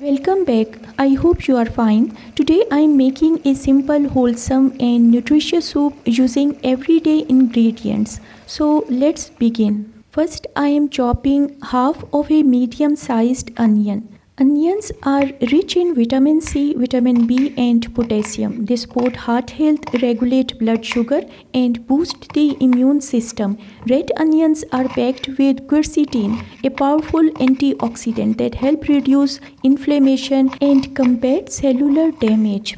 Welcome back. I hope you are fine. Today I am making a simple, wholesome, and nutritious soup using everyday ingredients. So let's begin. First, I am chopping half of a medium sized onion. Onions are rich in vitamin C, vitamin B, and potassium. They support heart health, regulate blood sugar, and boost the immune system. Red onions are packed with quercetin, a powerful antioxidant that help reduce inflammation and combat cellular damage.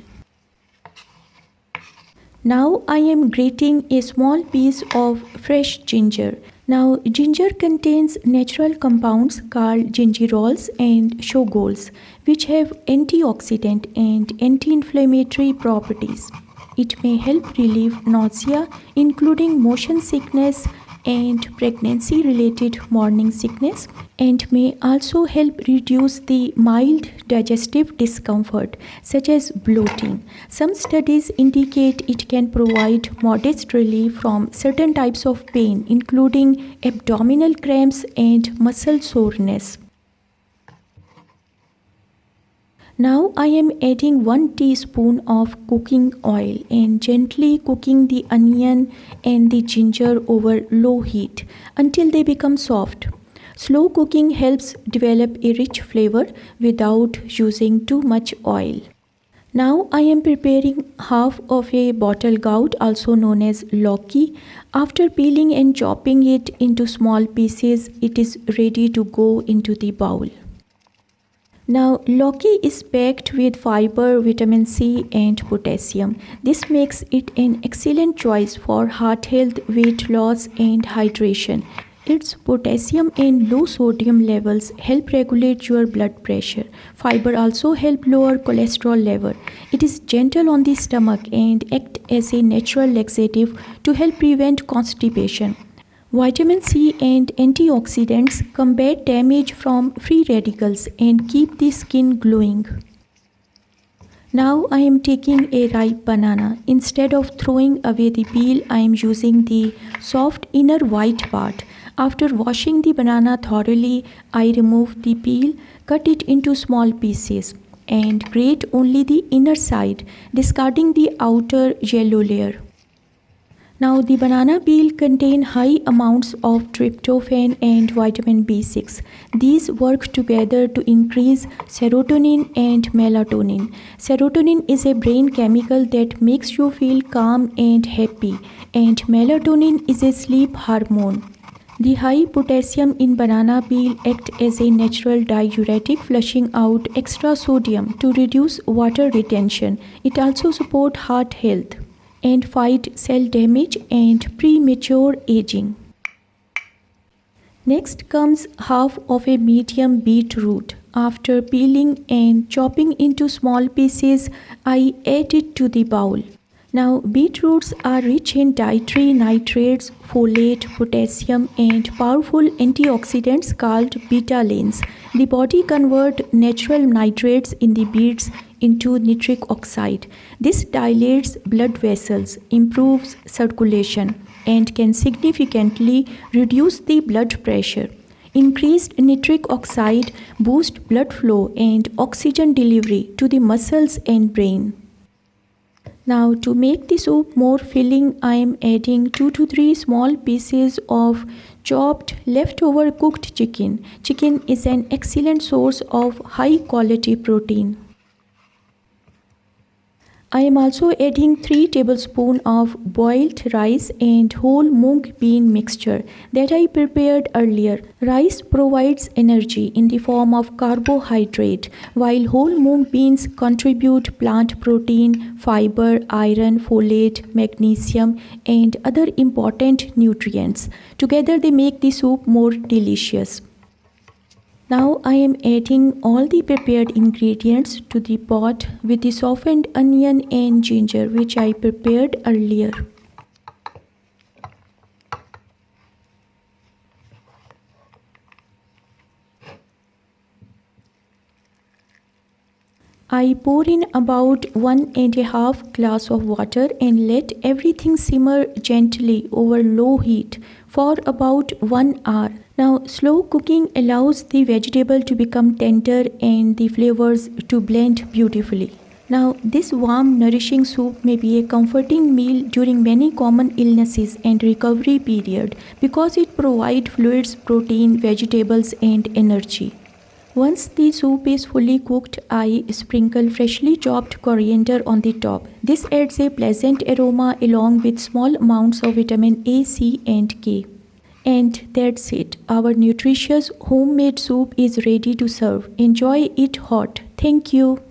Now I am grating a small piece of fresh ginger. Now ginger contains natural compounds called gingerols and shogols which have antioxidant and anti-inflammatory properties. It may help relieve nausea including motion sickness and pregnancy related morning sickness and may also help reduce the mild digestive discomfort such as bloating. Some studies indicate it can provide modest relief from certain types of pain including abdominal cramps and muscle soreness. Now I am adding 1 teaspoon of cooking oil and gently cooking the onion and the ginger over low heat until they become soft. Slow cooking helps develop a rich flavor without using too much oil. Now I am preparing half of a bottle gourd also known as Lauki. After peeling and chopping it into small pieces, it is ready to go into the bowl. Now, Lauki is packed with fiber, vitamin C, and potassium. This makes it an excellent choice for heart health, weight loss, and hydration. Its potassium and low sodium levels help regulate your blood pressure. Fiber also help lower cholesterol level. It is gentle on the stomach and act as a natural laxative to help prevent constipation. Vitamin C and antioxidants combat damage from free radicals and keep the skin glowing. Now I am taking a ripe banana. Instead of throwing away the peel, I am using the soft inner white part. After washing the banana thoroughly, I remove the peel, cut it into small pieces, and grate only the inner side, discarding the outer yellow layer. Now the banana peel contain high amounts of tryptophan and vitamin B6. These work together to increase serotonin and melatonin. Serotonin is a brain chemical that makes you feel calm and happy, and melatonin is a sleep hormone. The high potassium in banana peel act as a natural diuretic, flushing out extra sodium to reduce water retention. It also supports heart health and fight cell damage and premature aging. Next comes half of a medium beetroot. After peeling and chopping into small pieces, I add it to the bowl. Now, beetroots are rich in dietary nitrates, folate, potassium, and powerful antioxidants called betalains. The body converts natural nitrates in the beets into nitric oxide. This dilates blood vessels, improves circulation, and can significantly reduce the blood pressure. Increased nitric oxide boosts blood flow and oxygen delivery to the muscles and brain. Now to make the soup more filling, I am adding 2 to 3 small pieces of chopped leftover cooked chicken. Chicken is an excellent source of high quality protein. I am also adding 3 tablespoons of boiled rice and whole mung bean mixture that I prepared earlier. Rice provides energy in the form of carbohydrate, while whole mung beans contribute plant protein, fiber, iron, folate, magnesium, and other important nutrients. Together they make the soup more delicious. Now I am adding all the prepared ingredients to the pot with the softened onion and ginger which I prepared earlier. I pour in about 1.5 glass of water and let everything simmer gently over low heat for about 1 hour. Now, slow cooking allows the vegetable to become tender and the flavors to blend beautifully. Now, this warm, nourishing soup may be a comforting meal during many common illnesses and recovery period because it provides fluids, protein, vegetables, and energy. Once the soup is fully cooked, I sprinkle freshly chopped coriander on the top. This adds a pleasant aroma along with small amounts of vitamin A, C, and K. And that's it. Our nutritious homemade soup is ready to serve. Enjoy it hot. Thank you.